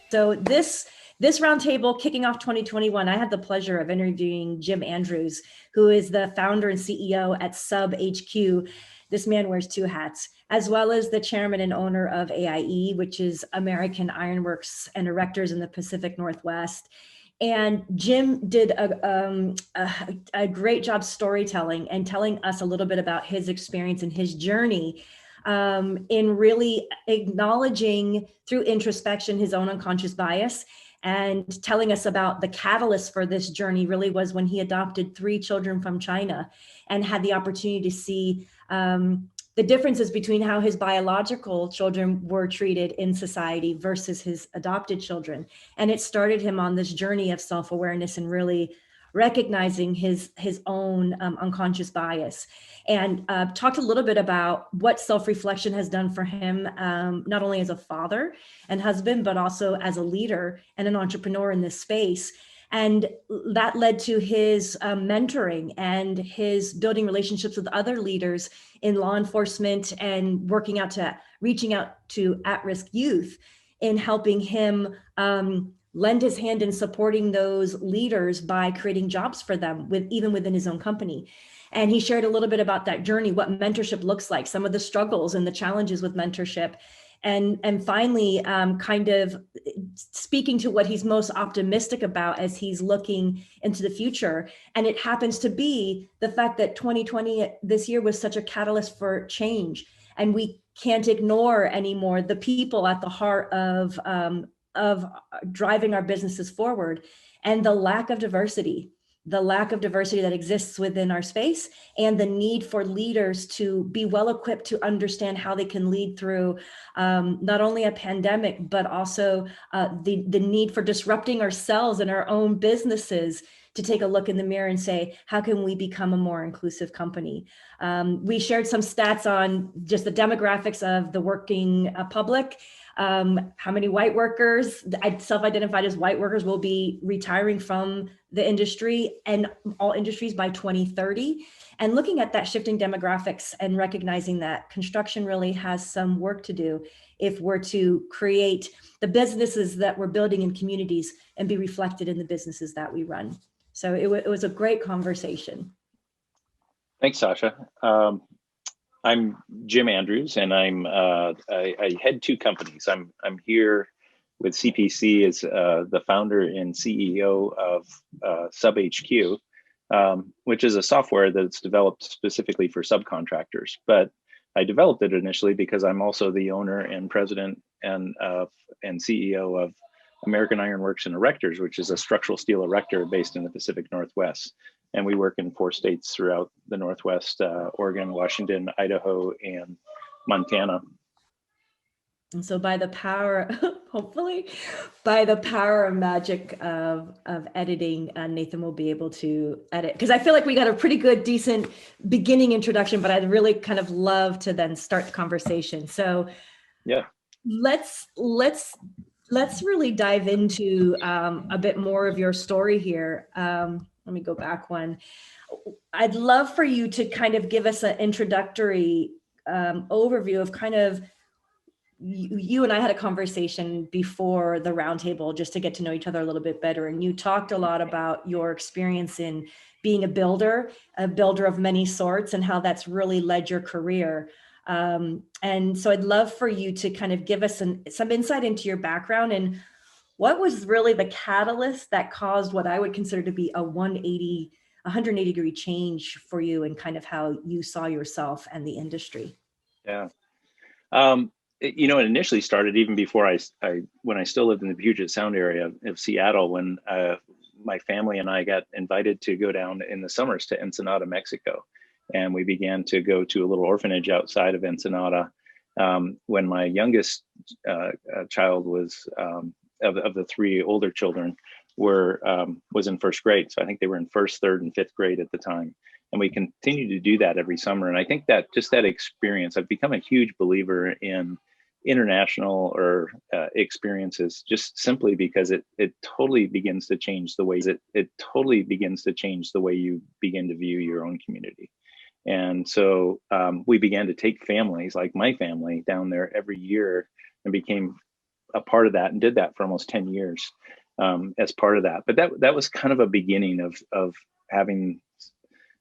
So this roundtable kicking off 2021, I had the pleasure of interviewing Jim Andrews, who is the founder and CEO at SubHQ. This man wears two hats, as well as the chairman and owner of AIE, which is American Ironworks and Erectors in the Pacific Northwest. And Jim did a great job storytelling and telling us a little bit about his experience and his journey in really acknowledging through introspection his own unconscious bias, and telling us about the catalyst for this journey really was when he adopted 3 children from China and had the opportunity to see the differences between how his biological children were treated in society versus his adopted children. And it started him on this journey of self-awareness and really recognizing his own unconscious bias, and talked a little bit about what self-reflection has done for him, not only as a father and husband, but also as a leader and an entrepreneur in this space. And that led to his mentoring and his building relationships with other leaders in law enforcement and reaching out to at-risk youth in helping him lend his hand in supporting those leaders by creating jobs for them even within his own company. And he shared a little bit about that journey, what mentorship looks like, some of the struggles and the challenges with mentorship. And finally, kind of speaking to what he's most optimistic about as he's looking into the future. And it happens to be the fact that 2020, this year, was such a catalyst for change. And we can't ignore anymore the people at the heart of driving our businesses forward, and the lack of diversity that exists within our space, and the need for leaders to be well equipped to understand how they can lead through not only a pandemic, but also the need for disrupting ourselves and our own businesses to take a look in the mirror and say, how can we become a more inclusive company? We shared some stats on just the demographics of the working public. How many white workers, self-identified as white workers, will be retiring from the industry and all industries by 2030. And looking at that shifting demographics and recognizing that construction really has some work to do if we're to create the businesses that we're building in communities and be reflected in the businesses that we run. So it was a great conversation. Thanks, Sasha. I'm Jim Andrews, and I head 2 companies. I'm here with CPC as the founder and CEO of SubHQ, which is a software that's developed specifically for subcontractors. But I developed it initially because I'm also the owner and president and CEO of American Ironworks and Erectors, which is a structural steel erector based in the Pacific Northwest. And we work in 4 states throughout the Northwest, Oregon, Washington, Idaho, and Montana. And so by the power, hopefully, by the power of magic of editing, Nathan will be able to edit. Because I feel like we got a pretty good, decent beginning introduction, but I'd really kind of love to then start the conversation. So yeah, let's really dive into a bit more of your story here. Let me go back one. I'd love for you to kind of give us an introductory overview of kind of, you and I had a conversation before the roundtable just to get to know each other a little bit better. And you talked a lot about your experience in being a builder of many sorts, and how that's really led your career. And so I'd love for you to kind of give us some insight into your background and what was really the catalyst that caused what I would consider to be a 180 degree change for you, and kind of how you saw yourself and the industry. Yeah. It initially started even before when I still lived in the Puget Sound area of Seattle, when my family and I got invited to go down in the summers to Ensenada, Mexico. And we began to go to a little orphanage outside of Ensenada when my youngest child was, of the 3 older children, was in 1st grade. So I think they were in 1st, 3rd, and 5th grade at the time. And we continue to do that every summer. And I think that just that experience, I've become a huge believer in international or experiences, just simply because it totally begins to change the ways it totally begins to change the way you begin to view your own community. And so we began to take families like my family down there every year, and became a part of that and did that for almost 10 years as part of that. But that was kind of a beginning of having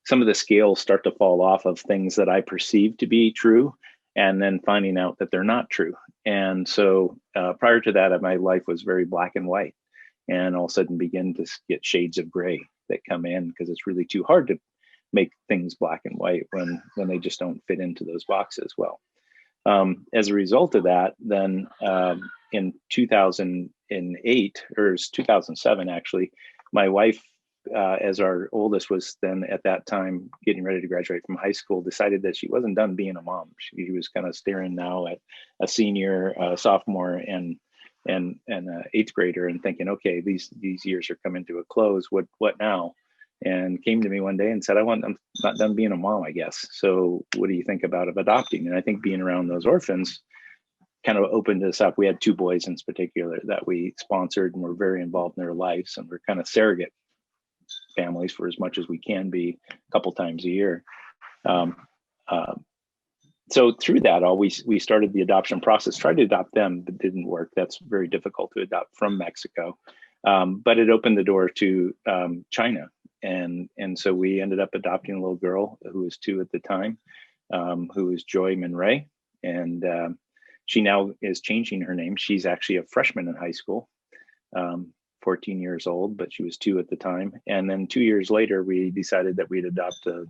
some of the scales start to fall off of things that I perceived to be true, and then finding out that they're not true. And so prior to that, my life was very black and white, and all of a sudden begin to get shades of gray that come in, because it's really too hard to make things black and white when they just don't fit into those boxes well. As a result of that, then in 2008, or it was 2007 actually, my wife, as our oldest was then at that time getting ready to graduate from high school, decided that she wasn't done being a mom. She was kind of staring now at a senior, sophomore, and eighth grader, and thinking, okay, these years are coming to a close. What now? And came to me one day and said, I'm not done being a mom, I guess. So what do you think about adopting? And I think being around those orphans kind of opened us up. We had 2 boys in particular that we sponsored and were very involved in their lives, and we're kind of surrogate families for as much as we can be, a couple times a year. So through that all, we started the adoption process, tried to adopt them, but didn't work. That's very difficult to adopt from Mexico. But it opened the door to China. And so we ended up adopting a little girl who was 2 at the time, who was Joy Min Ray. And she now is changing her name. She's actually a freshman in high school, 14 years old, but she was 2 at the time. And then 2 years later, we decided that we'd adopt a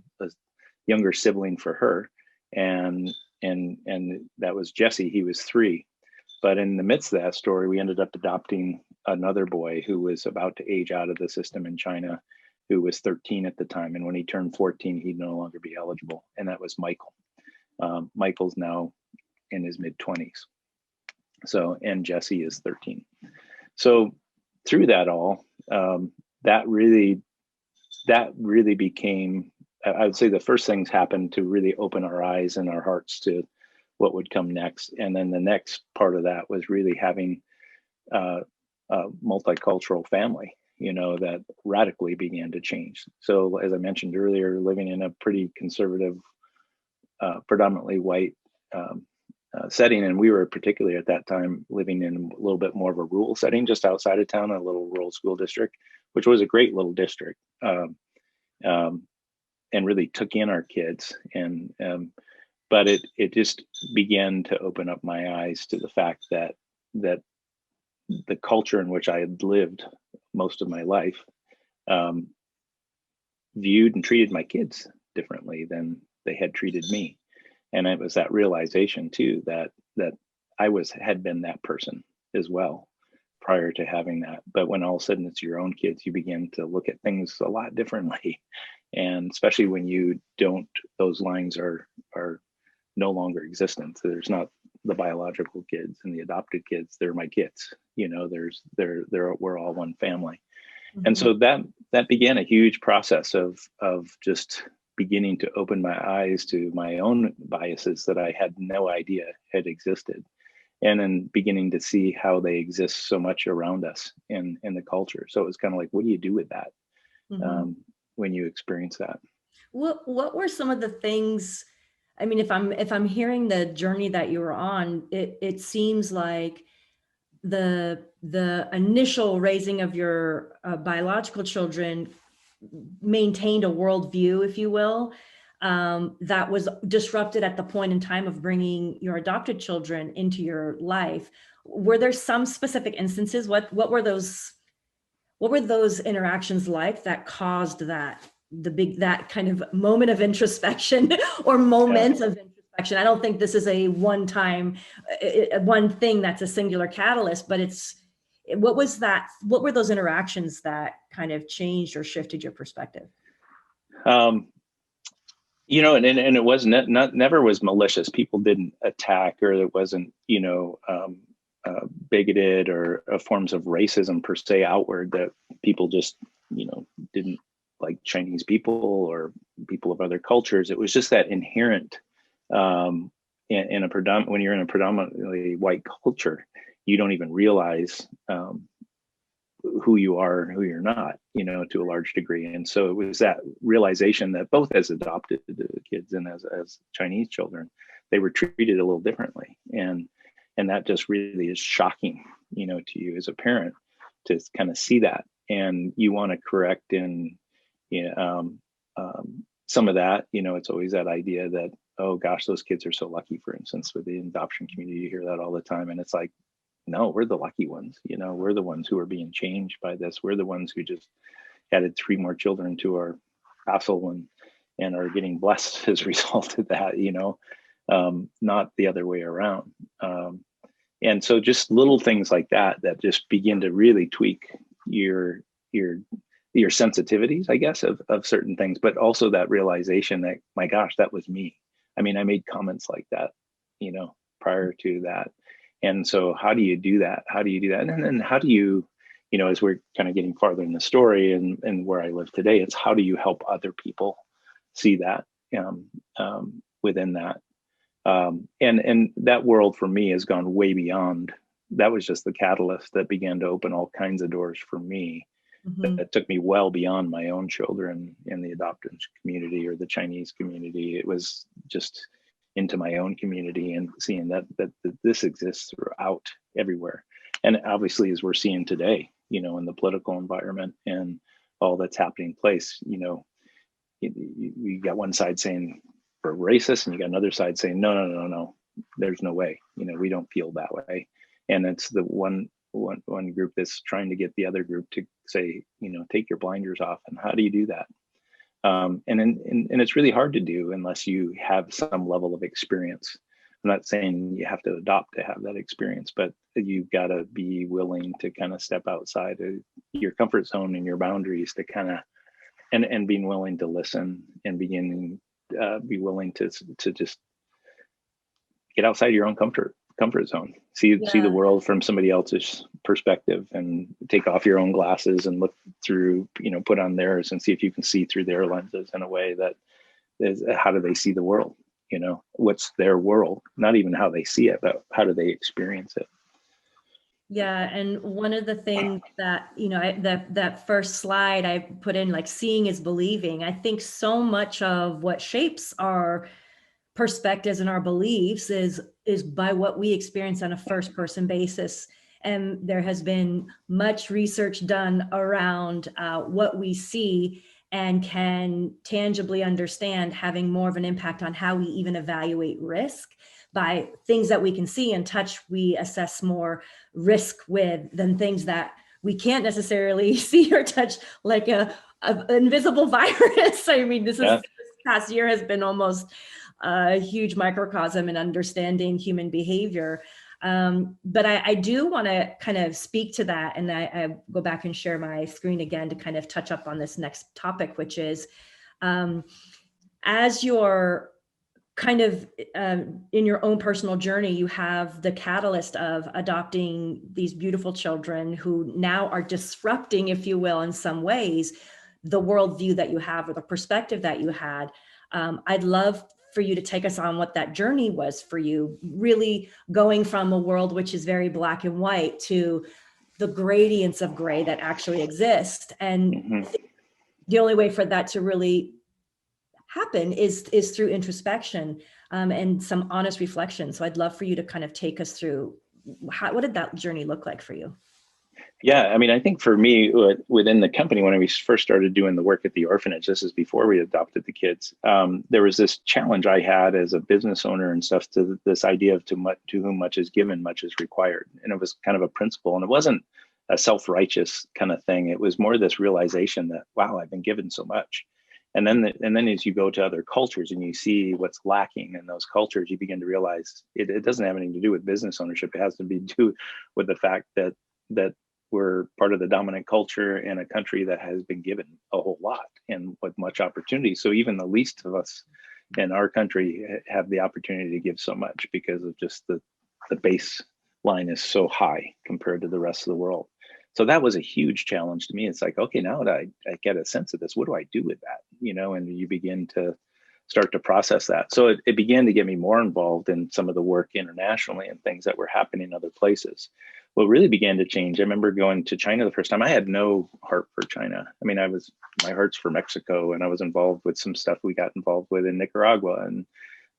younger sibling for her. And that was Jesse. He was 3. But in the midst of that story, we ended up adopting another boy who was about to age out of the system in China, who was 13 at the time. And when he turned 14, he'd no longer be eligible. And that was Michael. Michael's now in his mid-20s. So, and Jesse is 13. So through that all, that really became, I would say the first things happened to really open our eyes and our hearts to what would come next. And then the next part of that was really having a multicultural family, that radically began to change. So as I mentioned earlier, living in a pretty conservative, predominantly white setting, and we were particularly at that time living in a little bit more of a rural setting just outside of town, a little rural school district, which was a great little district, and really took in our kids. And but it just began to open up my eyes to the fact that the culture in which I had lived most of my life viewed and treated my kids differently than they had treated me. And it was that realization too, that I had been that person as well prior to having that. But when all of a sudden it's your own kids, you begin to look at things a lot differently. And especially when those lines are no longer existent. So there's not the biological kids and the adopted kids, they're my kids. We're all one family. Mm-hmm. And so that began a huge process of just beginning to open my eyes to my own biases that I had no idea had existed, and then beginning to see how they exist so much around us in the culture. So it was kind of like, what do you do with that? Mm-hmm. When you experience that? What were some of the things? I mean, if I'm hearing the journey that you were on, it seems like the initial raising of your biological children maintained a worldview, if you will, that was disrupted at the point in time of bringing your adopted children into your life. Were there some specific instances? What were those interactions like that caused that kind of moment of introspection or moments of introspection? I don't think this is a one thing that's a singular catalyst, but what were those interactions that kind of changed or shifted your perspective? And it wasn't, never was malicious. People didn't attack, or it wasn't, bigoted or forms of racism per se outward, that people just, didn't like Chinese people or people of other cultures. It was just that inherent, when you're in a predominantly white culture, you don't even realize who you are and who you're not, to a large degree. And so it was that realization that both as adopted kids and as Chinese children, they were treated a little differently. And And that just really is shocking, to you as a parent to kind of see that. And you want to correct and, some of that, it's always that idea that, oh gosh, those kids are so lucky, for instance, with the adoption community, you hear that all the time. And it's like, no, we're the lucky ones. We're the ones who are being changed by this. We're the ones who just added 3 more children to our castle and are getting blessed as a result of that, not the other way around. And so just little things like that just begin to really tweak your sensitivities, I guess, of certain things, but also that realization that, my gosh, that was me. I mean, I made comments like that, prior to that. And so how do you do that? And then how do you, as we're kind of getting farther in the story and where I live today, it's how do you help other people see that within that? And that world for me has gone way beyond. That was just the catalyst that began to open all kinds of doors for me. That took me well beyond my own children in the adopted community or the Chinese community. It was just into my own community and seeing that this exists throughout everywhere. And obviously, as we're seeing today, in the political environment and all that's happening in place, you got one side saying we're racist, and you got another side saying, no, there's no way, we don't feel that way. And it's the one group that's trying to get the other group to say, take your blinders off. And how do you do that? And it's really hard to do unless you have some level of experience. I'm not saying you have to adopt to have that experience, but you've got to be willing to kind of step outside of your comfort zone and your boundaries to kind of, and being willing to listen and be willing to just get outside your own comfort zone, see the world from somebody else's perspective, and take off your own glasses and look through, put on theirs and see if you can see through their lenses in a way that is, how do they see the world? What's their world? Not even how they see it, but how do they experience it? Yeah. And one of the things that, that first slide I put in, like, seeing is believing. I think so much of what shapes our perspectives and our beliefs is by what we experience on a first person basis. And there has been much research done around what we see and can tangibly understand having more of an impact on how we even evaluate risk. By things that we can see and touch, we assess more risk with than things that we can't necessarily see or touch, like a invisible virus. I mean, this past year has been almost a huge microcosm in understanding human behavior. But I do want to kind of speak to that. And I go back and share my screen again to kind of touch up on this next topic, which is as you're kind of in your own personal journey, you have the catalyst of adopting these beautiful children who now are disrupting, if you will, in some ways, the worldview that you have or the perspective that you had. I'd love for you to take us on what that journey was for you, really going from a world which is very black and white to the gradients of gray that actually exist. And the only way for that to really happen is through introspection and some honest reflection. So I'd love for you to kind of take us through what did that journey look like for you? Yeah, I mean, I think for me, within the company, when we first started doing the work at the orphanage, this is before we adopted the kids, there was this challenge I had as a business owner and stuff to this idea of to whom much is given, much is required. And it was kind of a principle, and it wasn't a self-righteous kind of thing. It was more this realization that, wow, I've been given so much. And then as you go to other cultures and you see what's lacking in those cultures, you begin to realize it doesn't have anything to do with business ownership. It has to do with the fact that we're part of the dominant culture in a country that has been given a whole lot and with much opportunity. So even the least of us in our country have the opportunity to give so much because of just the baseline is so high compared to the rest of the world. So that was a huge challenge to me. It's like, okay, now that I get a sense of this, what do I do with that? And you begin to start to process that. So it began to get me more involved in some of the work internationally and things that were happening in other places. What really began to change, I remember going to China the first time. I had no heart for China. I mean, my heart's for Mexico, and I was involved with some stuff we got involved with in Nicaragua and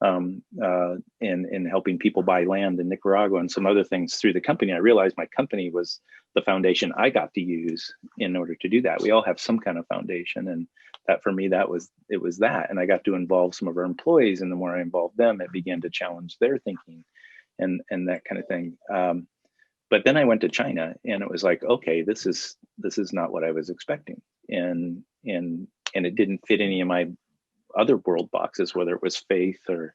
in helping people buy land in Nicaragua and some other things through the company. I realized my company was the foundation I got to use in order to do that. We all have some kind of foundation, and that for me, it was that. And I got to involve some of our employees, and the more I involved them, it began to challenge their thinking and that kind of thing. But then I went to China, and it was like, okay, this is not what I was expecting, and it didn't fit any of my other world boxes, whether it was faith or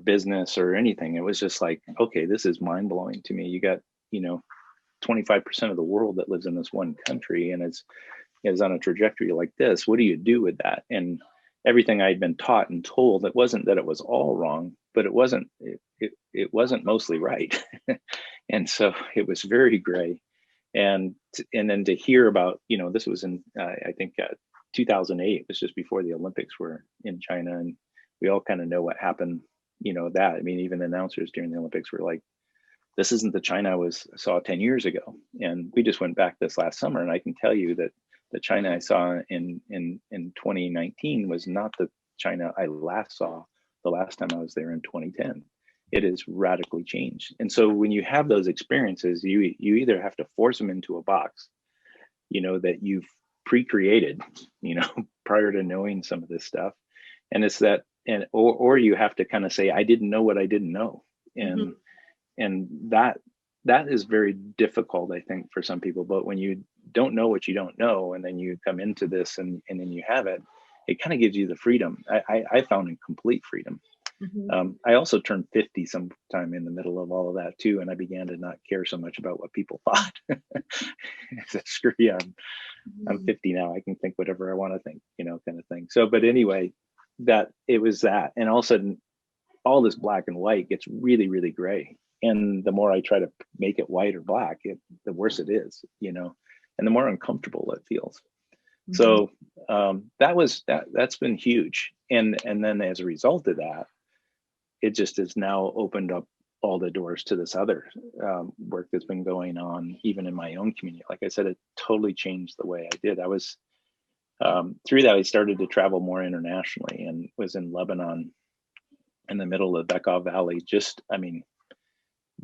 business or anything. It was just like, okay, this is mind blowing to me. You got 25% of the world that lives in this one country, and is on a trajectory like this. What do you do with that? And everything I'd been taught and told, it wasn't that it was all wrong, but it wasn't mostly right. And so it was very gray. And then to hear about, this was in I think 2008, was just before the Olympics were in China, and we all kind of know what happened. That, I mean, even announcers during the Olympics were like, this isn't the China I saw 10 years ago. And we just went back this last summer, and I can tell you that the China I saw in 2019 was not the China I last saw the last time I was there in 2010. It has radically changed. And so when you have those experiences, you either have to force them into a box, that you've pre-created, prior to knowing some of this stuff. And it's that, or you have to kind of say, I didn't know what I didn't know. And that is very difficult, I think, for some people. But when you don't know what you don't know, and then you come into this and then you have it, it kind of gives you the freedom. I found in complete freedom. I also turned 50 sometime in the middle of all of that too, and I began to not care so much about what people thought. Screw you, I'm 50 now. I can think whatever I want to think, kind of thing. So, but anyway, that it was that, and all of a sudden, all this black and white gets really, really gray. And the more I try to make it white or black, the worse it is, and the more uncomfortable it feels. So that's been huge. And then as a result of that, it just has now opened up all the doors to this other work that's been going on, even in my own community. Like I said, it totally changed the way I did. I was, through that, I started to travel more internationally, and was in Lebanon in the middle of the Bekaa Valley,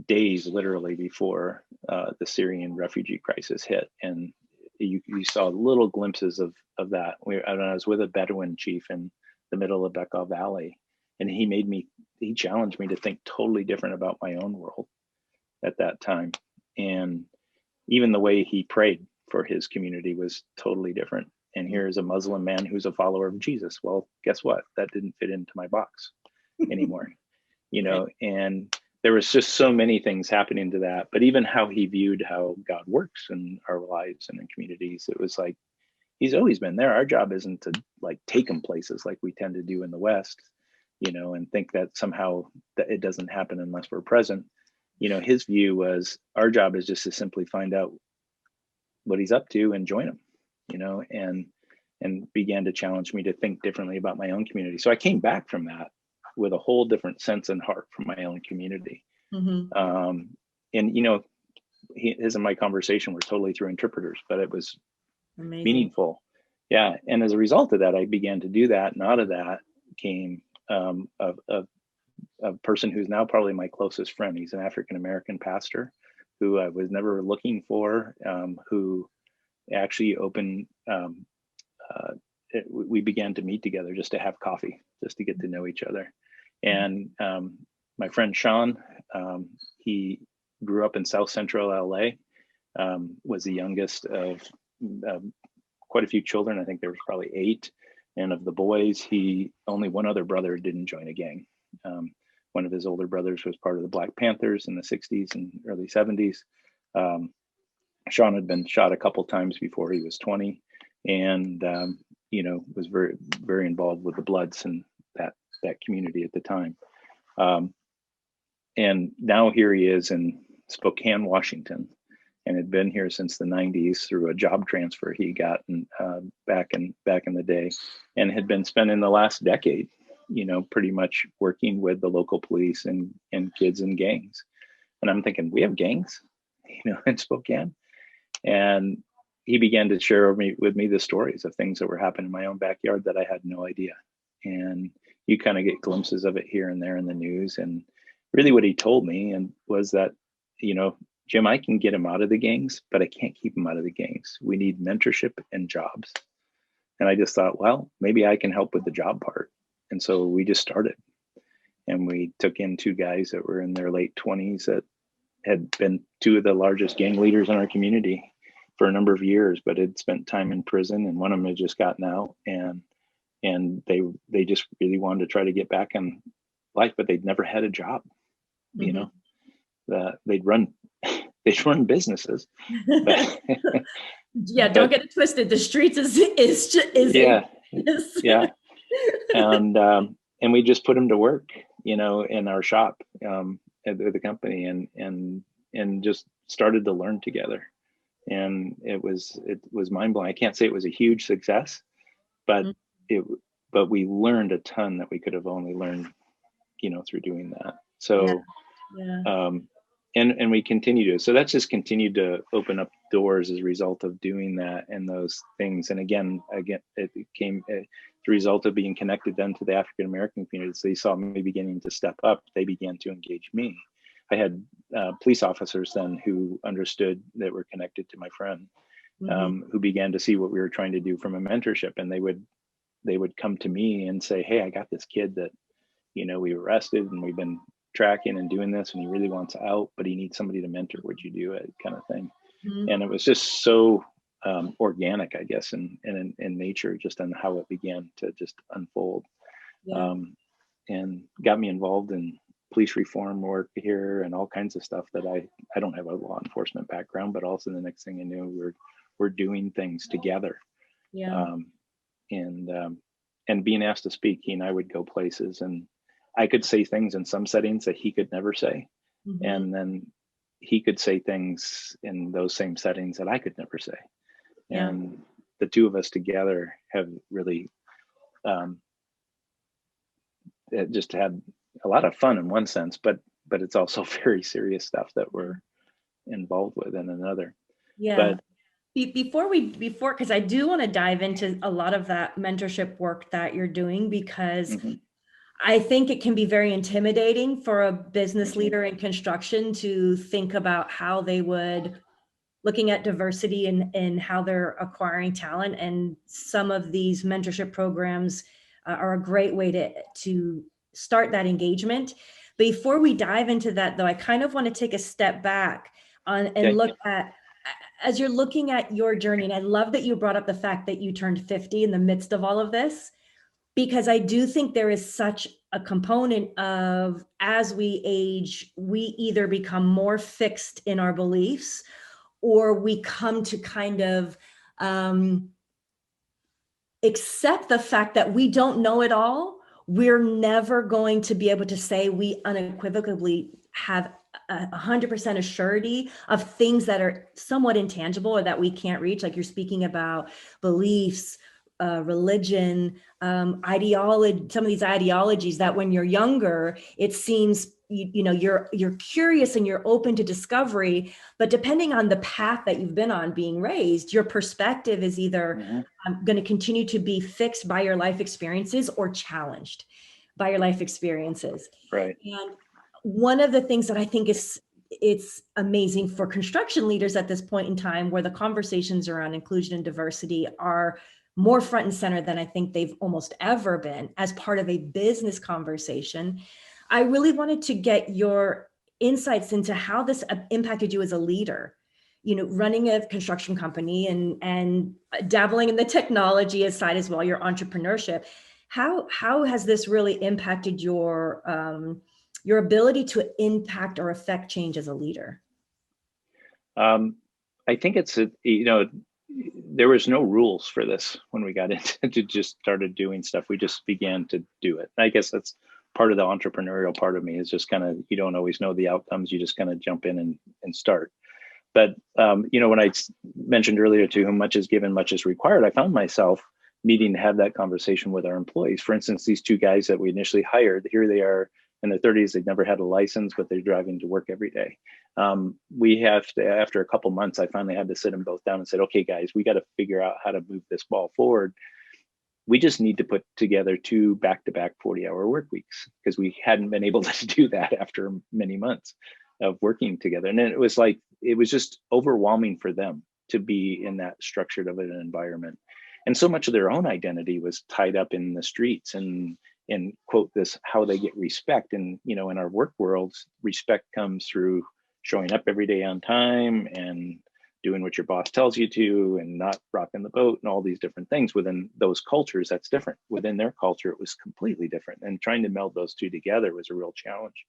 days literally before the Syrian refugee crisis hit. And you saw little glimpses of that. I was with a Bedouin chief in the middle of Bekaa Valley, and he challenged me to think totally different about my own world at that time. And even the way he prayed for his community was totally different. And here's a Muslim man who's a follower of Jesus. Well, guess what? That didn't fit into my box anymore, and there was just so many things happening to that. But even how he viewed how God works in our lives and in communities, it was like, he's always been there. Our job isn't to like take him places like we tend to do in the West, and think that somehow that it doesn't happen unless we're present. His view was, our job is just to simply find out what he's up to and join him, and began to challenge me to think differently about my own community. So I came back from that with a whole different sense and heart for my own community. And his and my conversation were totally through interpreters, but it was amazing. Meaningful. Yeah. And as a result of that, I began to do that. And out of that came a person who's now probably my closest friend. He's an African-American pastor who I was never looking for, who actually opened, we began to meet together just to have coffee, just to get to know each other. And my friend Sean, he grew up in South Central LA, was the youngest of quite a few children. I think there was probably 8. And of the boys, only one other brother didn't join a gang. One of his older brothers was part of the Black Panthers in the 60s and early 70s. Sean had been shot a couple times before he was 20, and was very, very involved with the Bloods and that community at the time. And now here he is in Spokane, Washington, and had been here since the 90s through a job transfer he got back in the day, and had been spending the last decade, pretty much working with the local police and kids in gangs. And I'm thinking, we have gangs, in Spokane. And he began to share with me the stories of things that were happening in my own backyard that I had no idea. And you kind of get glimpses of it here and there in the news. And really what he told me and was that, Jim, I can get him out of the gangs, but I can't keep him out of the gangs. We need mentorship and jobs. And I just thought, well, maybe I can help with the job part. And so we just started. And we took in 2 guys that were in their late 20s that had been 2 of the largest gang leaders in our community for a number of years, but had spent time in prison, and one of them had just gotten out, and they just really wanted to try to get back in life, but they'd never had a job. They'd run businesses. But, yeah, don't get it twisted. The streets is yeah. And we just put them to work, in our shop at the company, and just started to learn together. And it was mind blowing. I can't say it was a huge success, but but we learned a ton that we could have only learned, through doing that. So, and we continue to. So that's just continued to open up doors as a result of doing that and those things. And again, it became the result of being connected then to the African American community. So they saw me beginning to step up. They began to engage me. I had police officers then who understood that were connected to my friend, who began to see what we were trying to do from a mentorship, and they would come to me and say, "Hey, I got this kid that, we arrested and we've been tracking and doing this, and he really wants out, but he needs somebody to mentor. Would you do it?" kind of thing. And it was just so organic, I guess, in nature, just on how it began to just unfold, and got me involved in police reform work here and all kinds of stuff that I don't have a law enforcement background, but also the next thing I knew, we're doing things together. And being asked to speak, he and I would go places, and I could say things in some settings that he could never say. And then he could say things in those same settings that I could never say. And the 2 of us together have really just had a lot of fun in one sense, but it's also very serious stuff that we're involved with in another. But before, because I do want to dive into a lot of that mentorship work that you're doing, because I think it can be very intimidating for a business leader in construction to think about how they would, looking at diversity and how they're acquiring talent. And some of these mentorship programs are a great way to start that engagement. Before we dive into that, though, I kind of want to take a step back and look at, as you're looking at your journey, and I love that you brought up the fact that you turned 50 in the midst of all of this, because I do think there is such a component of, as we age, we either become more fixed in our beliefs, or we come to kind of accept the fact that we don't know it all. We're never going to be able to say we unequivocally have 100% assurity of things that are somewhat intangible or that we can't reach. Like you're speaking about beliefs, religion, ideology, some of these ideologies that when you're younger, it seems you're curious and you're open to discovery, but depending on the path that you've been on being raised, your perspective is either going to continue to be fixed by your life experiences or challenged by your life experiences. Right. And one of the things that I think it's amazing for construction leaders at this point in time, where the conversations around inclusion and diversity are more front and center than I think they've almost ever been as part of a business conversation. I really wanted to get your insights into how this impacted you as a leader, running a construction company and dabbling in the technology side as well, your entrepreneurship. How has this really impacted your ability to impact or affect change as a leader? I think it's, there was no rules for this when we got into just started doing stuff. We just began to do it. I guess that's part of the entrepreneurial part of me, is just kind of, you don't always know the outcomes. You just kind of jump in and start. But, when I mentioned earlier to whom much is given, much is required, I found myself needing to have that conversation with our employees. For instance, these 2 guys that we initially hired, here they are in their 30s, they've never had a license, but they're driving to work every day. We have to, after a couple months, I finally had to sit them both down and said, okay, guys, we got to figure out how to move this ball forward. we just need to put together 2 back-to-back 40-hour work weeks, because we hadn't been able to do that after many months of working together. And then it was just overwhelming for them to be in that structured of an environment. And so much of their own identity was tied up in the streets and quote this, how they get respect. And, in our work worlds, respect comes through showing up every day on time and doing what your boss tells you to and not rocking the boat and all these different things. Within those cultures, that's different. Within their culture, it was completely different. And trying to meld those two together was a real challenge.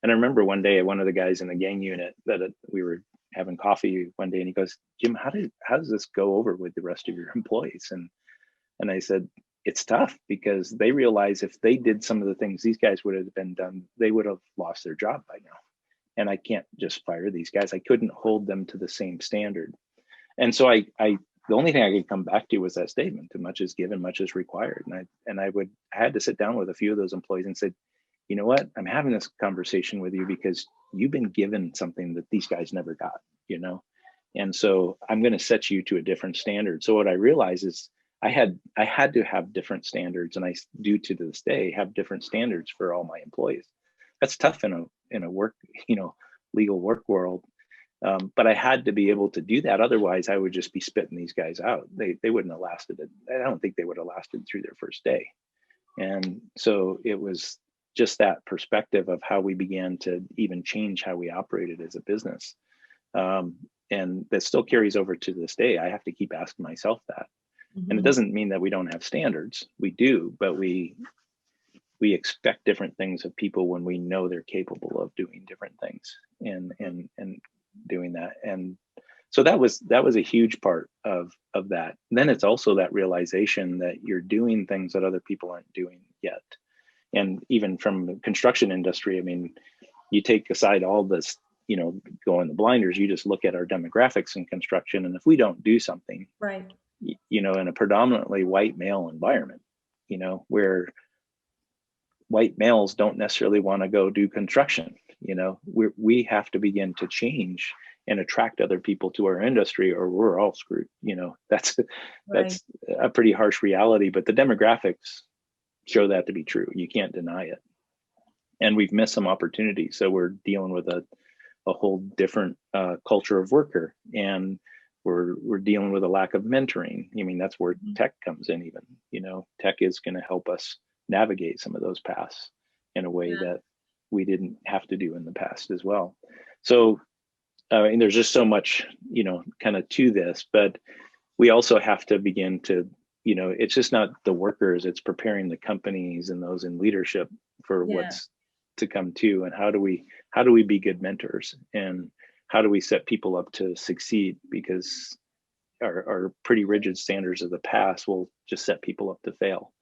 And I remember one day, one of the guys in the gang unit that we were having coffee one day, and he goes, "Jim, how does this go over with the rest of your employees?" And I said, it's tough, because they realize if they did some of the things these guys would have been done, they would have lost their job by now. And I can't just fire these guys. I couldn't hold them to the same standard. And so the only thing I could come back to was that statement: too much is given, much is required. And I had to sit down with a few of those employees and said, you know what, I'm having this conversation with you because you've been given something that these guys never got, and so I'm going to set you to a different standard. So what I realized is I had to have different standards, and I do to this day have different standards for all my employees. That's tough in a work, legal work world. But I had to be able to do that. Otherwise, I would just be spitting these guys out. They wouldn't have lasted it. I don't think they would have lasted through their first day. And so it was just that perspective of how we began to even change how we operated as a business. And that still carries over to this day. I have to keep asking myself that. Mm-hmm. And it doesn't mean that we don't have standards. We do, but we expect different things of people when we know they're capable of doing different things and doing that. And so that was a huge part of that. And then it's also that realization that you're doing things that other people aren't doing yet. And even from the construction industry, I mean, you take aside all this, go in the blinders, you just look at our demographics in construction. And if we don't do something, right, in a predominantly white male environment, where white males don't necessarily want to go do construction, we have to begin to change and attract other people to our industry, or we're all screwed. That's a pretty harsh reality, but the demographics show that to be true. You can't deny it. And we've missed some opportunities. So we're dealing with a whole different culture of worker, and we're dealing with a lack of mentoring. I mean, that's where tech comes in even, tech is going to help us navigate some of those paths in a way that we didn't have to do in the past as well. So, and there's just so much, kind of to this, but we also have to begin to, it's just not the workers, it's preparing the companies and those in leadership for what's to come to. And how do we be good mentors, and how do we set people up to succeed? Because our pretty rigid standards of the past will just set people up to fail.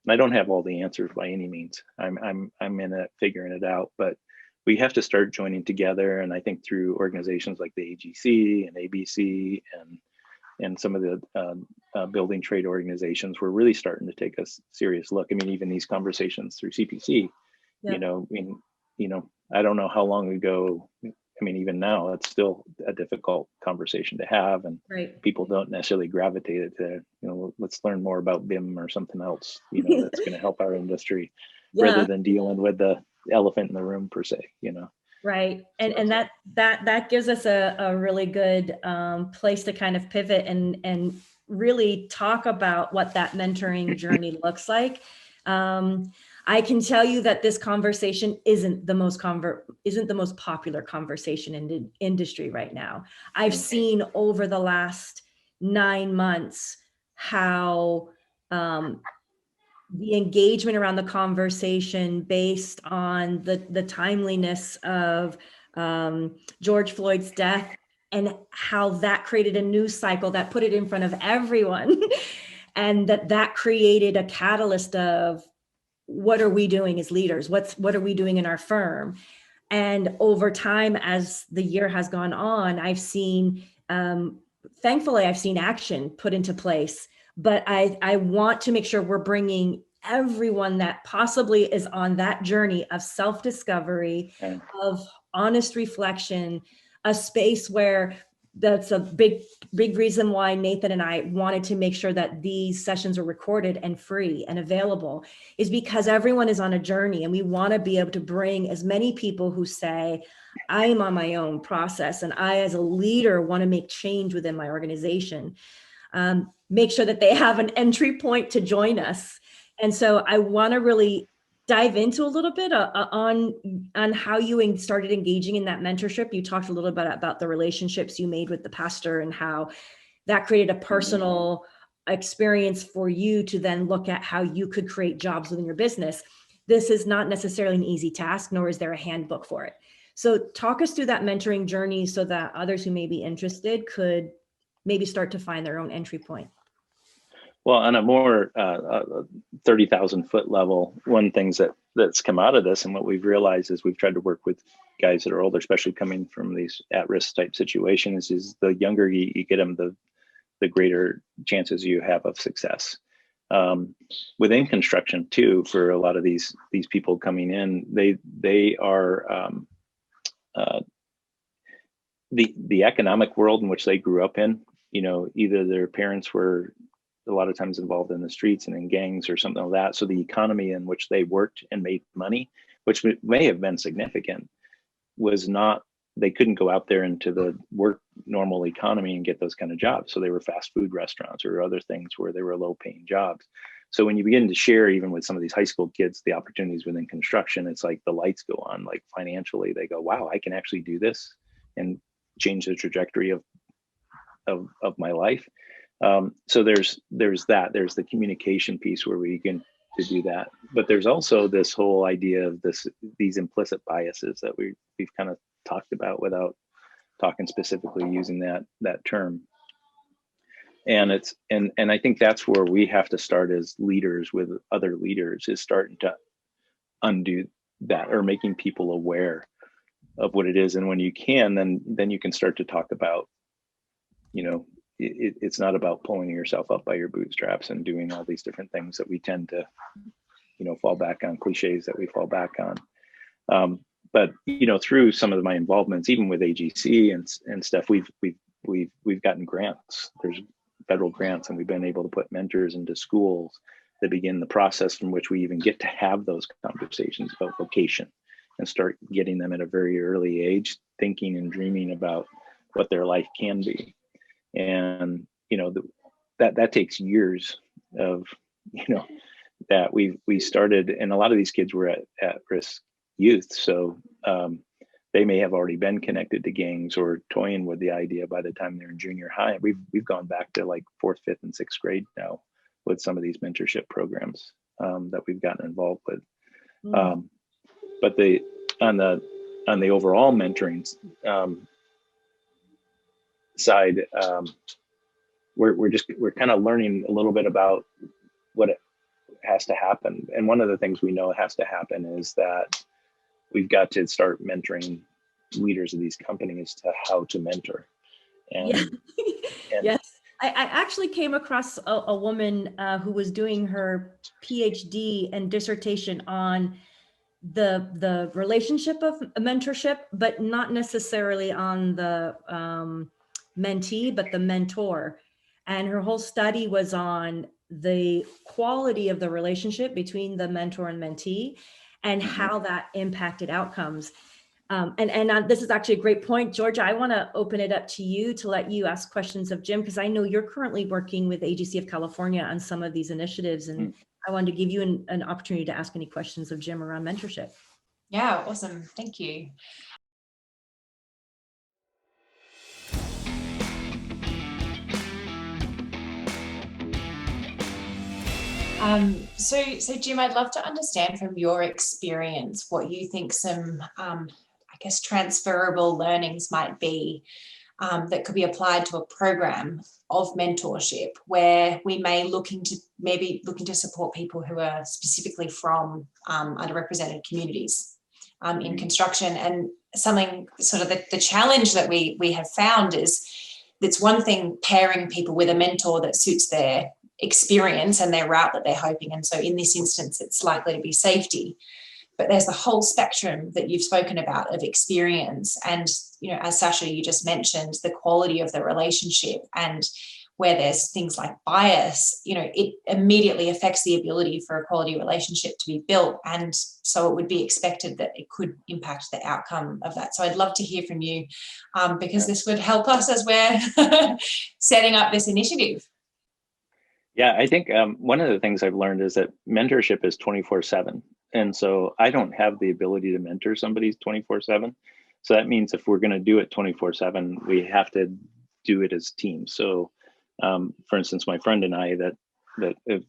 And I don't have all the answers by any means. I'm in it, figuring it out, but we have to start joining together. And I think through organizations like the AGC and ABC and some of the building trade organizations, we're really starting to take a serious look. I mean, even these conversations through CPC, I don't know how long ago. I mean, even now, it's still a difficult conversation to have, and people don't necessarily gravitate it to, let's learn more about BIM or something else, that's going to help our industry, rather than dealing with the elephant in the room per se, Right. And that gives us a really good place to kind of pivot and really talk about what that mentoring journey looks like. I can tell you that this conversation isn't the most popular conversation in the industry right now. I've seen over the last 9 months how the engagement around the conversation based on the timeliness of George Floyd's death, and how that created a news cycle that put it in front of everyone, and that created a catalyst of, what are we doing as leaders? What are we doing in our firm? And over time, as the year has gone on, I've seen, thankfully, I've seen action put into place. But I want to make sure we're bringing everyone that possibly is on that journey of self-discovery, of honest reflection, a space where that's a big reason why Nathan and I wanted to make sure that these sessions are recorded and free and available, is because everyone is on a journey, and we want to be able to bring as many people who say, I am on my own process, and I as a leader want to make change within my organization, make sure that they have an entry point to join us. And so I want to really dive into a little bit on how you started engaging in that mentorship. You talked a little bit about the relationships you made with the pastor and how that created a personal experience for you to then look at how you could create jobs within your business. This is not necessarily an easy task, nor is there a handbook for it. So talk us through that mentoring journey so that others who may be interested could maybe start to find their own entry point. Well, on a more 30,000 foot level, one things that's come out of this, and what we've realized is we've tried to work with guys that are older, especially coming from these at-risk type situations, is the younger you get them, the greater chances you have of success. Within construction too, for a lot of these people coming in, they are the economic world in which they grew up in. Either their parents were a lot of times involved in the streets and in gangs or something like that. So the economy in which they worked and made money, which may have been significant, was not, they couldn't go out there into the work normal economy and get those kind of jobs. So they were fast food restaurants or other things where they were low paying jobs. So when you begin to share, even with some of these high school kids, the opportunities within construction, it's like the lights go on, like financially, they go, wow, I can actually do this and change the trajectory of my life. So there's the communication piece where we can to do that, but there's also this whole idea of these implicit biases that we've kind of talked about without talking specifically using that term. And I think that's where we have to start as leaders with other leaders, is starting to undo that, or making people aware of what it is. And when you can, then you can start to talk about, it's not about pulling yourself up by your bootstraps and doing all these different things that we tend to, fall back on, cliches that we fall back on. But through some of my involvements, even with AGC and stuff, we've gotten grants. There's federal grants, and we've been able to put mentors into schools that begin the process from which we even get to have those conversations about vocation, and start getting them at a very early age thinking and dreaming about what their life can be. And that takes years of that we started, and a lot of these kids were at risk youth, so they may have already been connected to gangs or toying with the idea by the time they're in junior high. We've gone back to like 4th, 5th, and 6th grade now with some of these mentorship programs that we've gotten involved with. But on the overall mentoring side, we're kind of learning a little bit about what it has to happen. And one of the things we know has to happen is that we've got to start mentoring leaders of these companies to how to mentor. And yes, I actually came across a woman who was doing her PhD and dissertation on the relationship of mentorship, but not necessarily on the mentee, but the mentor. And her whole study was on the quality of the relationship between the mentor and mentee, and how that impacted outcomes. And this is actually a great point, Georgia. I want to open it up to you to let you ask questions of Jim, because I know you're currently working with AGC of California on some of these initiatives, and I wanted to give you an opportunity to ask any questions of Jim around mentorship. Yeah, awesome. Thank you. So Jim, I'd love to understand from your experience what you think some, transferable learnings might be that could be applied to a program of mentorship, where we may looking to support people who are specifically from underrepresented communities in construction. And something sort of the challenge that we have found is it's one thing pairing people with a mentor that suits their experience and their route that they're hoping. And so in this instance, it's likely to be safety. but there's the whole spectrum that you've spoken about of experience. And, you know, as Sasha, you just mentioned, the quality of the relationship, and where there's things like bias, you know, it immediately affects the ability for a quality relationship to be built. And so it would be expected that it could impact the outcome of that. So I'd love to hear from you, because this would help us as we're setting up this initiative. Yeah, I think one of the things I've learned is that mentorship is 24/7. And so I don't have the ability to mentor somebody 24/7. So that means if we're going to do it 24/7, we have to do it as teams. So for instance, my friend and I that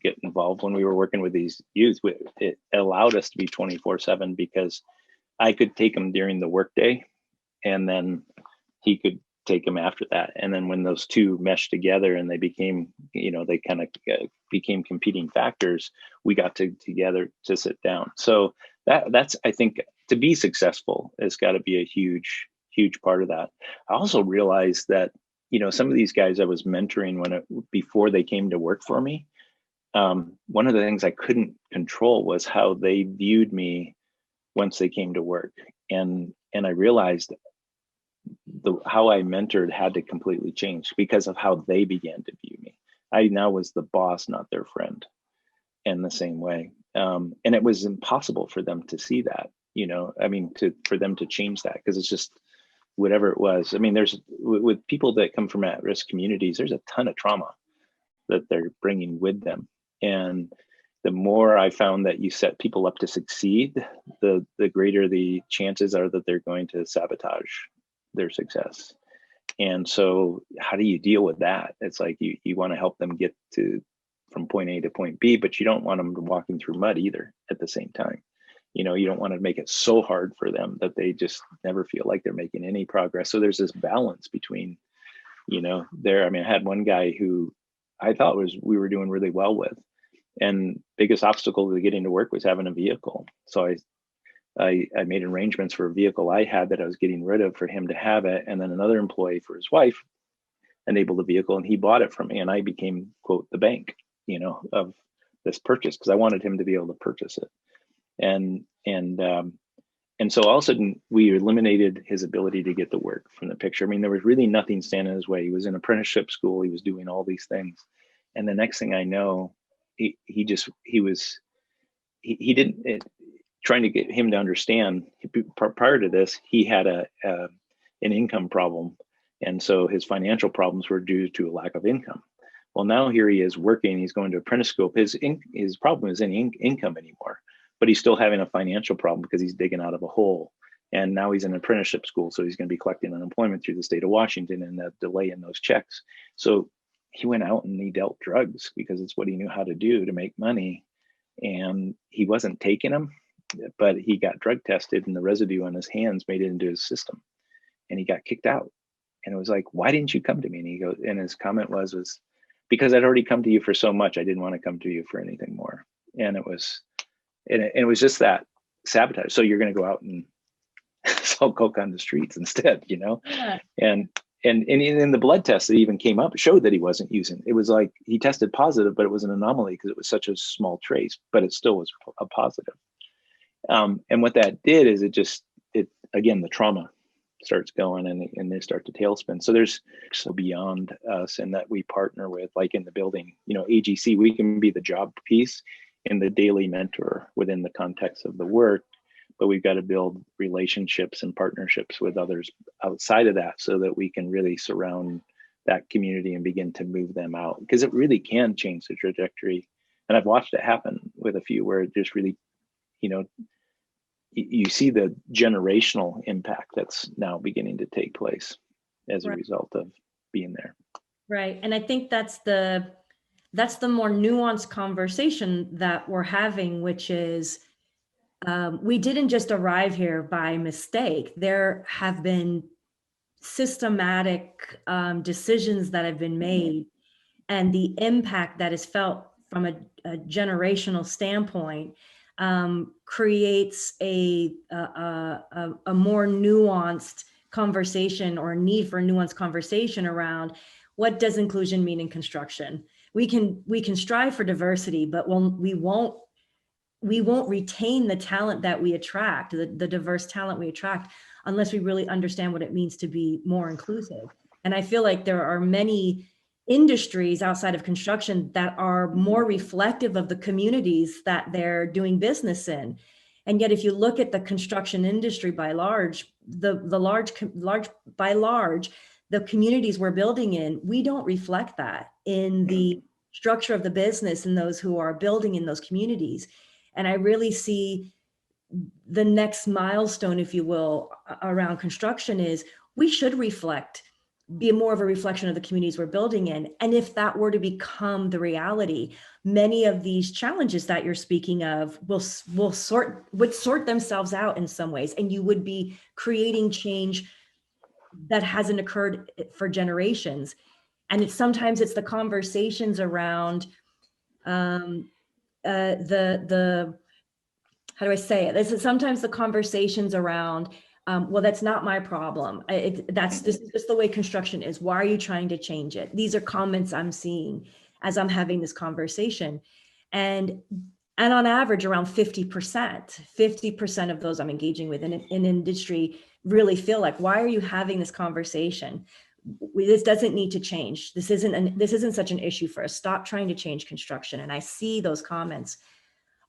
get involved when we were working with these youth, it allowed us to be 24/7 because I could take them during the workday, and then he could take them after that. And then when those two meshed together and they became, you know, they kind of became competing factors, we got together to sit down. So that's, I think, to be successful, it's got to be a huge part of that. I also realized that, you know, some of these guys I was mentoring before they came to work for me, one of the things I couldn't control was how they viewed me once they came to work. And I realized how I mentored had to completely change because of how they began to view me. I now was the boss, not their friend, in the same way. And it was impossible for them to see that, you know, I mean, for them to change that, because it's just whatever it was. I mean, with people that come from at-risk communities, there's a ton of trauma that they're bringing with them. And the more I found that you set people up to succeed, the greater the chances are that they're going to sabotage their success. And so how do you deal with that? It's like you want to help them get from point A to point B, but you don't want them walking through mud either at the same time. You know, you don't want to make it so hard for them that they just never feel like they're making any progress. So there's this balance between, you know, I mean, I had one guy who I thought we were doing really well with, and biggest obstacle to getting to work was having a vehicle. So I made arrangements for a vehicle I had that I was getting rid of for him to have it. And then another employee for his wife enabled the vehicle, and he bought it from me, and I became, quote, the bank, you know, of this purchase, because I wanted him to be able to purchase it. And so all of a sudden we eliminated his ability to get the work from the picture. I mean, there was really nothing standing in his way. He was in apprenticeship school. He was doing all these things. And the next thing I know, trying to get him to understand, prior to this, he had an income problem. And so his financial problems were due to a lack of income. Well, now here he is working, he's going to apprentice school. His problem isn't income anymore, but he's still having a financial problem because he's digging out of a hole. And now he's in apprenticeship school, so he's going to be collecting unemployment through the state of Washington and the delay in those checks. So he went out and he dealt drugs because it's what he knew how to do to make money. And he wasn't taking them, but he got drug tested, and the residue on his hands made it into his system, and he got kicked out. And it was like, why didn't you come to me? And he goes, and his comment was because I'd already come to you for so much, I didn't want to come to you for anything more. And it was just that sabotage. So you're going to go out and sell coke on the streets instead, you know? Yeah. And in the blood test that even came up showed that he wasn't using. It was like he tested positive, but it was an anomaly because it was such a small trace, but it still was a positive. And what that did is again, the trauma starts going and they start to tailspin. So there's so beyond us, and that we partner with, like in the building, you know, AGC, we can be the job piece and the daily mentor within the context of the work, but we've got to build relationships and partnerships with others outside of that so that we can really surround that community and begin to move them out, because it really can change the trajectory. And I've watched it happen with a few where it just really, you know, you see the generational impact that's now beginning to take place as a result of being there. Right. And I think that's the more nuanced conversation that we're having, which is we didn't just arrive here by mistake. There have been systematic decisions that have been made, and the impact that is felt from a generational standpoint creates a more nuanced conversation, or a need for a nuanced conversation around what does inclusion mean in construction. We can strive for diversity, but we won't we won't retain the talent that we attract, the diverse talent we attract, unless we really understand what it means to be more inclusive. And I feel like there are many industries outside of construction that are more reflective of the communities that they're doing business in. And yet, if you look at the construction industry by large, the communities we're building in, we don't reflect that in the structure of the business and those who are building in those communities. And I really see the next milestone, if you will, around construction is we should be more of a reflection of the communities we're building in. And if that were to become the reality, many of these challenges that you're speaking of would sort themselves out in some ways, and you would be creating change that hasn't occurred for generations. And sometimes it's the conversations around the how do I say it? This is sometimes the conversations around, well, that's not my problem. This is just the way construction is. Why are you trying to change it? These are comments I'm seeing as I'm having this conversation. And on average, around 50% of those I'm engaging with in industry really feel like, why are you having this conversation? This doesn't need to change. This isn't such an issue for us. Stop trying to change construction. And I see those comments.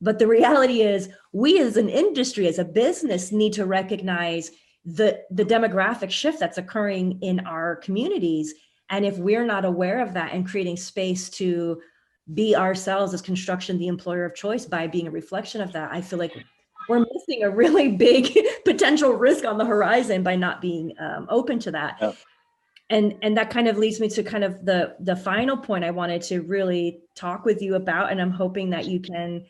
But the reality is, we as an industry, as a business, need to recognize the demographic shift that's occurring in our communities. And if we're not aware of that and creating space to be ourselves as construction, the employer of choice, by being a reflection of that, I feel like we're missing a really big potential risk on the horizon by not being open to that. Yeah. And that kind of leads me to kind of the final point I wanted to really talk with you about, and I'm hoping that you can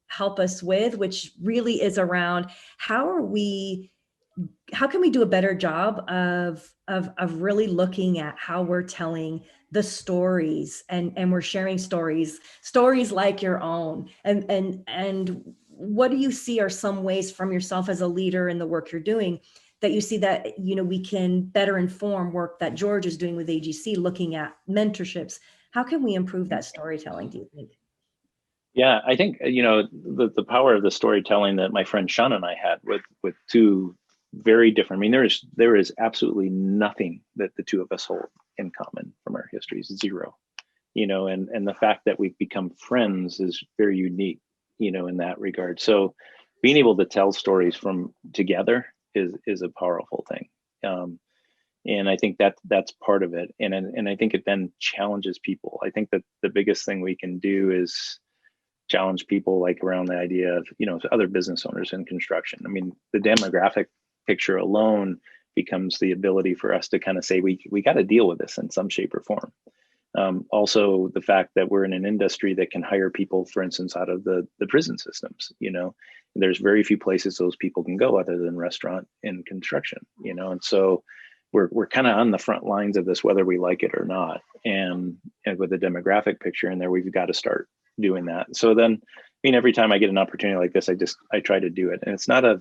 help us with, which really is around how can we do a better job of really looking at how we're telling the stories, and we're sharing stories like your own, and what do you see are some ways from yourself as a leader in the work you're doing that you see that, we can better inform work that George is doing with AGC, looking at mentorships? How can we improve that storytelling, do you think? Yeah, I think, the power of the storytelling that my friend Sean and I had with two very different, I mean, there is absolutely nothing that the two of us hold in common from our histories, zero, and the fact that we've become friends is very unique, in that regard. So being able to tell stories from together is a powerful thing. And I think that's part of it. And I think it then challenges people. I think that the biggest thing we can do is challenge people, like around the idea of, other business owners in construction. I mean, the demographic picture alone becomes the ability for us to kind of say, we got to deal with this in some shape or form. Also, the fact that we're in an industry that can hire people, for instance, out of the prison systems, there's very few places those people can go other than restaurant and construction, and so we're kind of on the front lines of this, whether we like it or not. And with the demographic picture in there, we've got to start doing that. So then, every time I get an opportunity like this, I try to do it. And it's not a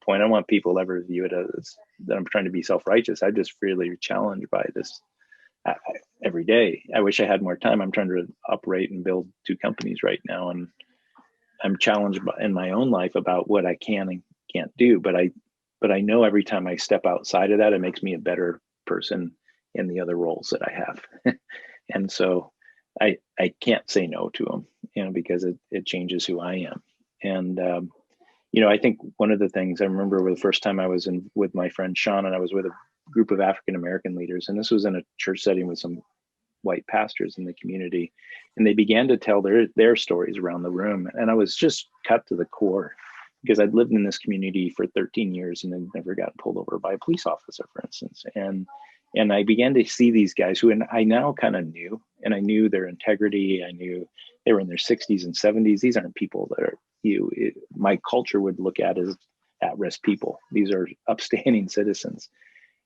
point I want people to ever view it as that I'm trying to be self-righteous. I just really challenged by this every day. I wish I had more time. I'm trying to operate and build two companies right now, and I'm challenged in my own life about what I can and can't do. But I know every time I step outside of that, it makes me a better person in the other roles that I have. And so I can't say no to them, because it changes who I am. And I think one of the things I remember the first time I was with my friend Sean, and I was with a group of African American leaders, and this was in a church setting with some white pastors in the community, and they began to tell their stories around the room, and I was just cut to the core, because I'd lived in this community for 13 years and then never got pulled over by a police officer, for instance. And I began to see these guys who, and I now kind of knew, and I knew their integrity. I knew they were in their 60s and 70s. These aren't people that are my culture would look at as at-risk people. These are upstanding citizens,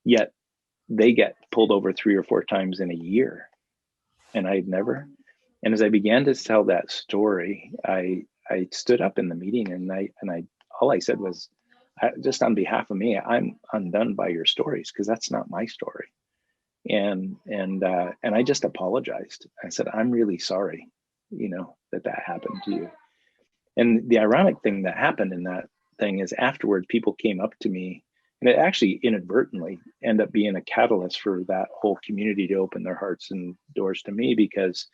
yet they get pulled over 3 or 4 times in a year, and I'd never. And as I began to tell that story, I stood up in the meeting, and all I said was, just on behalf of me, I'm undone by your stories, because that's not my story. And I just apologized. I said, I'm really sorry, that happened to you. And the ironic thing that happened in that thing is afterward, people came up to me, and it actually inadvertently ended up being a catalyst for that whole community to open their hearts and doors to me, because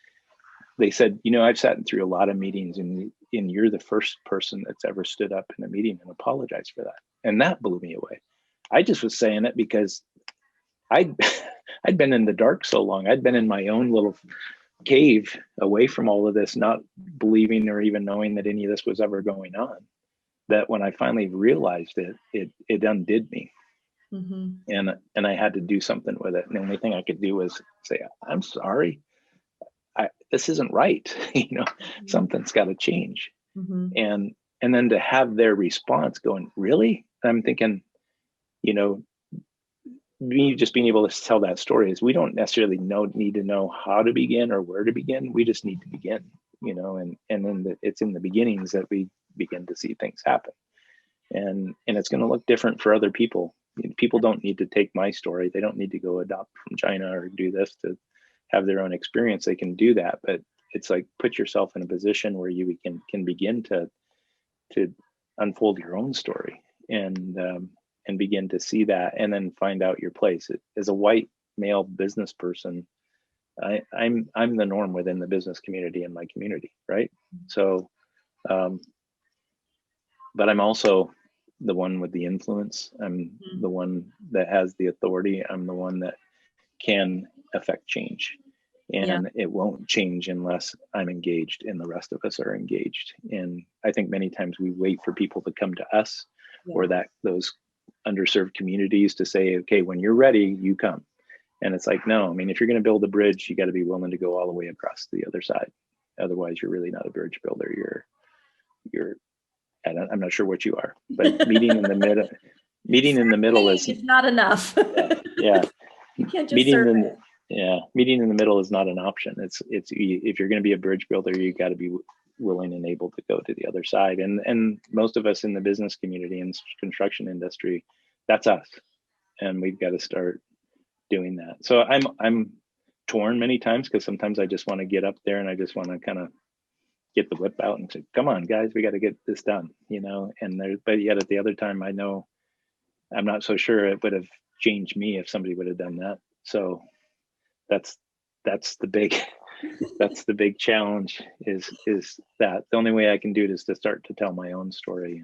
they said, you know, I've sat through a lot of meetings, and you're the first person that's ever stood up in a meeting and apologized for that. And that blew me away. I just was saying it because I'd been in the dark so long. I'd been in my own little cave away from all of this, not believing or even knowing that any of this was ever going on, that when I finally realized it undid me. And I had to do something with it. And the only thing I could do was say, I'm sorry. This isn't right. You know, something's got to change. And then to have their response going, really? I'm thinking, you know, me just being able to tell that story is, we don't necessarily need to know how to begin or where to begin. We just need to begin, you know, and then it's in the beginnings that we begin to see things happen. And it's going to look different for other people. People don't need to take my story. They don't need to go adopt from China or do this to have their own experience. They can do that, but it's like, put yourself in a position where you can begin to unfold your own story and begin to see that, and then find out your place. As a white male business person, I'm the norm within the business community in my community, right? So, but I'm also the one with the influence. I'm the one that has the authority. I'm the one that can affect change, and it won't change unless I'm engaged and the rest of us are engaged. And I think many times we wait for people to come to us, or those underserved communities to say, okay, when you're ready, you come. And it's like, no, I mean, if you're going to build a bridge, you got to be willing to go all the way across to the other side. Otherwise, you're really not a bridge builder. I'm not sure what you are, but meeting in the middle is not enough. Yeah. You can't just meeting in the middle is not an option. It's if you're going to be a bridge builder, you got to be willing and able to go to the other side. And most of us in the business community and construction industry, that's us. And we've got to start doing that. So I'm torn many times, because sometimes I just want to get up there and I just want to kind of get the whip out and say, come on, guys, we got to get this done, you know. But yet at the other time, I know I'm not so sure it would have changed me if somebody would have done that. So that's the big challenge is that the only way I can do it is to start to tell my own story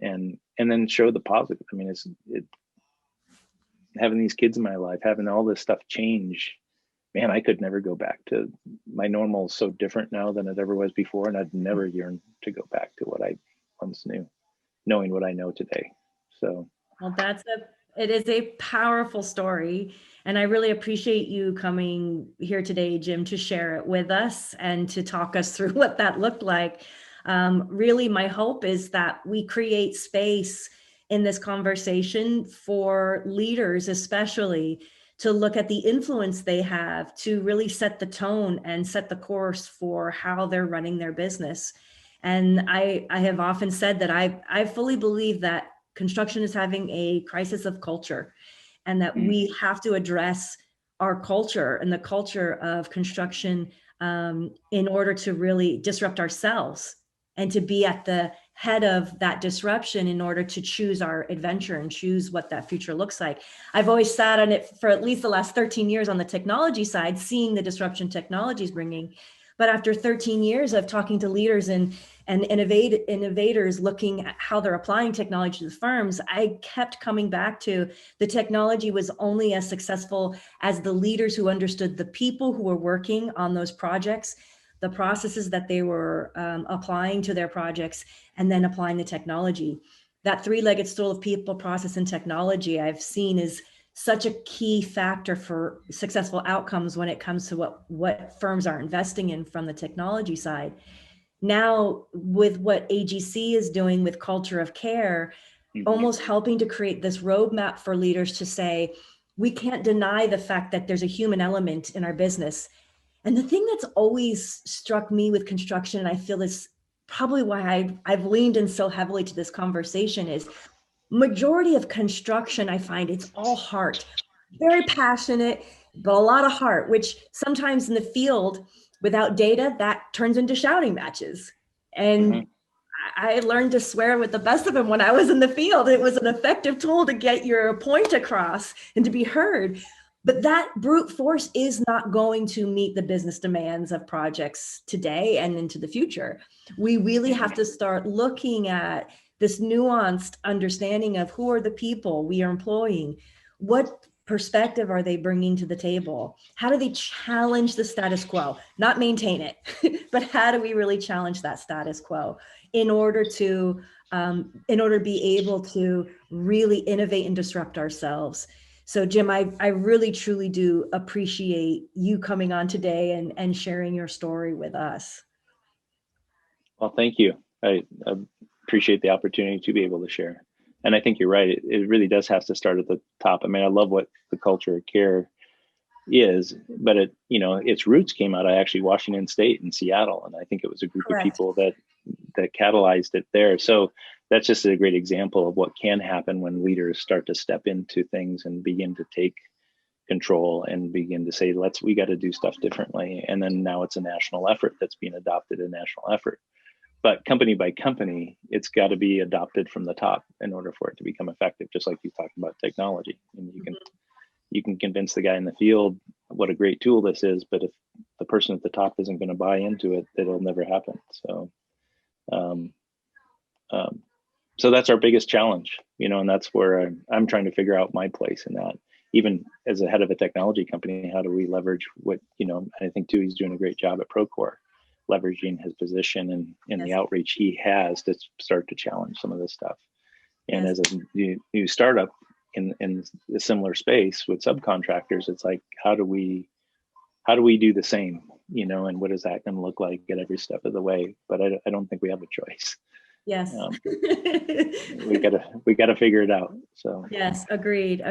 and then show the positive. I mean, having these kids in my life, having all this stuff change, man, I could never go back to my normal. Is so different now than it ever was before. And I'd never yearn to go back to what I once knew, knowing what I know today. So, well, it is a powerful story. And I really appreciate you coming here today, Jim, to share it with us and to talk us through what that looked like. Really, my hope is that we create space in this conversation for leaders, especially, to look at the influence they have to really set the tone and set the course for how they're running their business. And I have often said that I fully believe that construction is having a crisis of culture, and that we have to address our culture and the culture of construction in order to really disrupt ourselves and to be at the head of that disruption in order to choose our adventure and choose what that future looks like. I've always sat on it for at least the last 13 years on the technology side, seeing the disruption technology is bringing. But after 13 years of talking to leaders and innovators looking at how they're applying technology to the firms, I kept coming back to the technology was only as successful as the leaders who understood the people who were working on those projects, the processes that they were applying to their projects, and then applying the technology. That three-legged stool of people, process, and technology I've seen is such a key factor for successful outcomes when it comes to what firms are investing in from the technology side. Now, with what AGC is doing with culture of care, almost helping to create this roadmap for leaders to say, we can't deny the fact that there's a human element in our business. And the thing that's always struck me with construction, and I feel this probably why I've leaned in so heavily to this conversation, is majority of construction, I find it's all heart, very passionate, but a lot of heart, which sometimes in the field without data, that turns into shouting matches. And I learned to swear with the best of them when I was in the field. It was an effective tool to get your point across and to be heard. But that brute force is not going to meet the business demands of projects today and into the future. We really have to start looking at this nuanced understanding of who are the people we are employing, what perspective are they bringing to the table, how do they challenge the status quo, not maintain it, but how do we really challenge that status quo in order to be able to really innovate and disrupt ourselves. So Jim, I really truly do appreciate you coming on today and sharing your story with us. Well, thank you. I appreciate the opportunity to be able to share. And I think you're right. It really does have to start at the top. I mean, I love what the culture of care is, but its roots came out of actually Washington State and Seattle. And I think it was a group Correct. of people that catalyzed it there. So that's just a great example of what can happen when leaders start to step into things and begin to take control and begin to say, we got to do stuff differently. And then now it's a national effort that's being adopted, a national effort. But company by company, it's got to be adopted from the top in order for it to become effective, just like you talked about technology. And you can convince the guy in the field what a great tool this is, but if the person at the top isn't going to buy into it, it'll never happen. So so that's our biggest challenge, and that's where I'm trying to figure out my place in that. Even as a head of a technology company, how do we leverage what, I think too, he's doing a great job at Procore, leveraging his position and Yes. the outreach he has to start to challenge some of this stuff. And Yes. as a new startup in a similar space with subcontractors, it's like, how do we do the same, and what is that going to look like at every step of the way? But I don't think we have a choice. Yes. We gotta figure it out. So yes, agreed.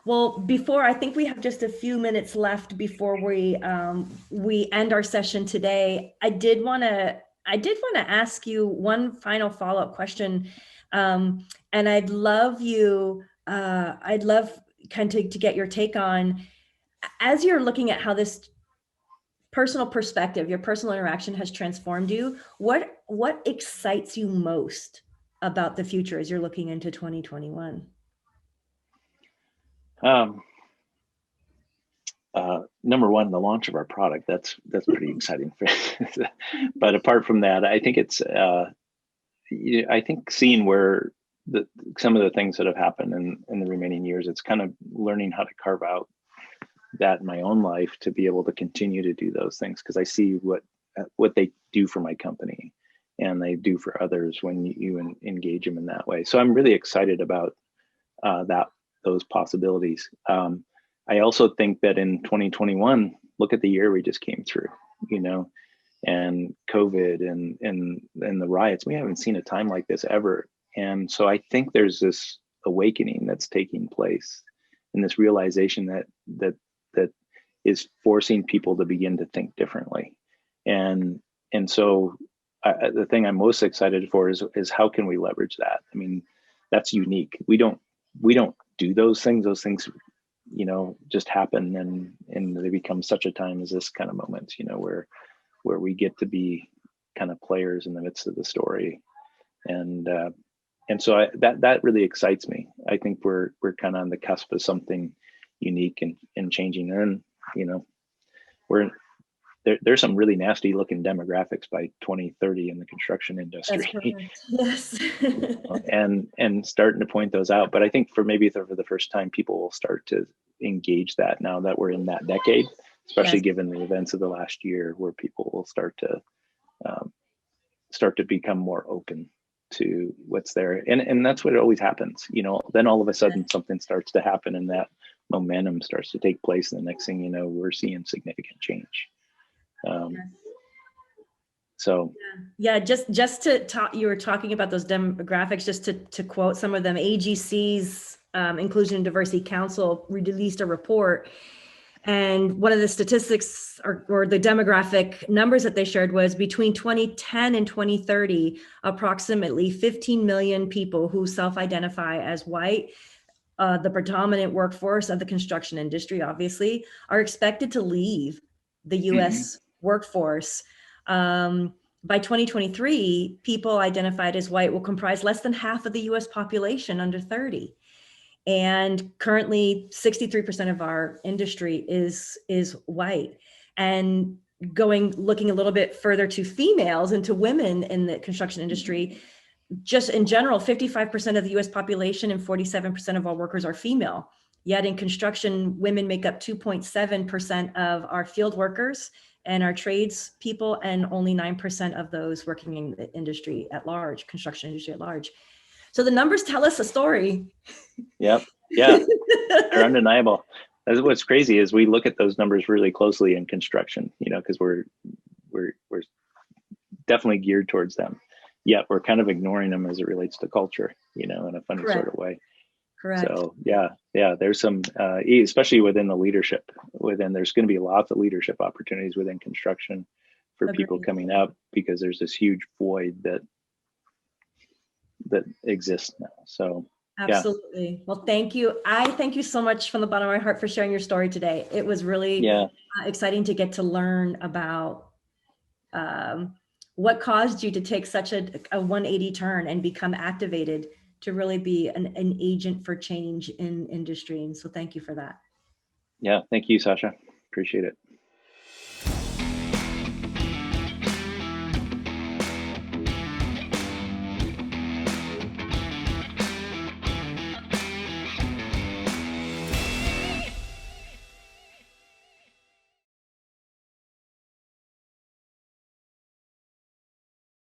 Well, I think we have just a few minutes left before we end our session today. I did want to ask you one final follow-up question, and I'd love kind of to get your take on, as you're looking at how this personal perspective, your personal interaction has transformed you. What excites you most about the future as you're looking into 2021? Number one, the launch of our product. That's pretty exciting. But apart from that, I think it's I think seeing where some of the things that have happened in the remaining years, it's kind of learning how to carve out that in my own life to be able to continue to do those things, because I see what they do for my company and they do for others when you engage them in that way. So I'm really excited about those possibilities. I also think that in 2021, look at the year we just came through, and COVID and the riots. We haven't seen a time like this ever. And so I think there's this awakening that's taking place, and this realization that is forcing people to begin to think differently. And so the thing I'm most excited for is how can we leverage that? I mean, that's unique. We don't do those things. Those things, just happen, and they become such a time as this kind of moment, where we get to be kind of players in the midst of the story. And so that really excites me. I think we're kind of on the cusp of something unique and changing. And there's some really nasty looking demographics by 2030 in the construction industry. Yes. and starting to point those out. But I think for the first time, people will start to engage that now that we're in that decade, especially Yes. given the events of the last year, where people will start to become more open to what's there. And that's what always happens. Then all of a sudden something starts to happen, and that momentum starts to take place. And the next thing you know, we're seeing significant change. So yeah, just to talk, you were talking about those demographics, just to quote some of them. AGC's Inclusion and Diversity Council released a report, and one of the statistics or the demographic numbers that they shared was between 2010 and 2030, approximately 15 million people who self-identify as white, the predominant workforce of the construction industry, obviously, are expected to leave the U.S. workforce by 2023, people identified as white will comprise less than half of the US population under 30. And currently 63% of our industry is white. And looking a little bit further to females and to women in the construction industry, just in general, 55% of the US population and 47% of all workers are female. Yet in construction, women make up 2.7% of our field workers and our trades people, and only 9% of those working in the industry at large, construction industry at large. So the numbers tell us a story. Yep. Yeah. They're undeniable. That's what's crazy is we look at those numbers really closely in construction, you know, because we're definitely geared towards them. Yet we're kind of ignoring them as it relates to culture, you know, in a funny Correct. sort of way. Correct. So yeah, there's some, especially within the leadership, there's going to be lots of leadership opportunities within construction for Agreed. people coming up, because there's this huge void that exists now. So absolutely. Yeah. Well, thank you. I thank you so much from the bottom of my heart for sharing your story today. It was really exciting to get to learn about what caused you to take such a 180 turn and become activated to really be an agent for change in industry. And so thank you for that. Yeah, thank you, Sasha. Appreciate it.